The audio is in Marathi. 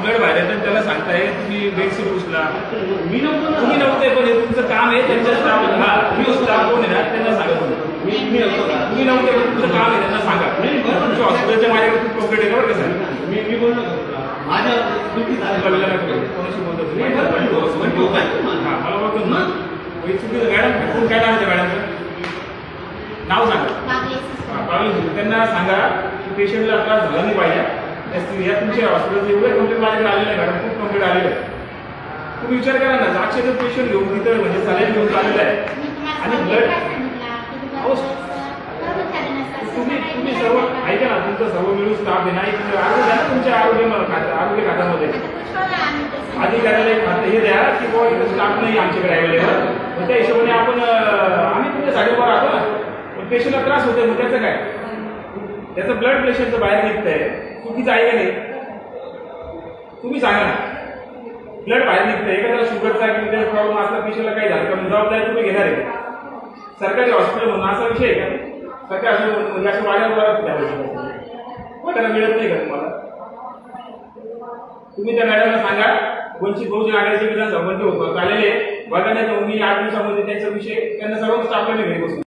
ब्लड बाहेर येतं त्याला सांगताय तुम्ही बेडशीट उचला, तुम्ही नव्हते पण हे तुमचं काम आहे. त्यांच्या स्टाफ कोण आहे ना त्यांना सांगा, तुम्ही नव्हते पण तुमचं काम आहे त्यांना सांगा. तुमच्या हॉस्पिटलच्या माझ्याकडे खूप कंप्लेंट आहे बरं का सर. मी बोललो माझ्या कोणाशी बोलतो मला बघतो ना चुकीचं. मॅडम काय नाव आहे मॅडमचं? नाव सांगा. त्यांना सांगा की पेशंटला त्रास झाला नाही पाहिजे. या तुमच्या हॉस्पिटलचे एवढे कंप्लेंट माझ्याकडे आलेले आहे मॅडम, खूप कंप्लेंट आलेले आहे. तुम्ही विचार करा ना, जागचे पेशंट घेऊन तिथं म्हणजे सलाईन घेऊन चाललेलं आहे आणि ब्लड तुम्ही सर्व ऐका ना, तुमचं सर्व मिळून स्टाफ आहे नाही आरोग्य तुमच्या आरोग्य खात्यामध्ये अधिकाऱ्याला एक खातं हे द्या की बाबा स्टाफ नाही आमच्याकडे अवेलेबल. त्या हिशोबाने आम्ही तुमच्या साडीवर राहतो ना, पण पेशंटला त्रास होतोय मग त्याचं काय? त्याचं ब्लड प्रेशरचं बाहेर निघतंय, चुकीचं आहे का नाही? तुम्ही सांगा ना. ब्लड बाहेर निघतंय, एखाद्याला शुगरचा किंवा प्रॉब्लेम असला पेशंटला काही झालं तर जबाबदारी तुम्ही घेणार आहे का? सरकारी हॉस्पिटल म्हणून असा विषय आहे का? सरकारी म्हणजे असं वाड्यावर त्याला मिळत नाही का तुम्हाला? तुम्ही त्या मॅडमला सांगा वंचित बहुजन आघाडीचे विधानसभा आलेले बघा नाही तर मी 8 दिवसामध्ये त्यांचा विषय त्यांना सर्व स्टाफला घरी बसून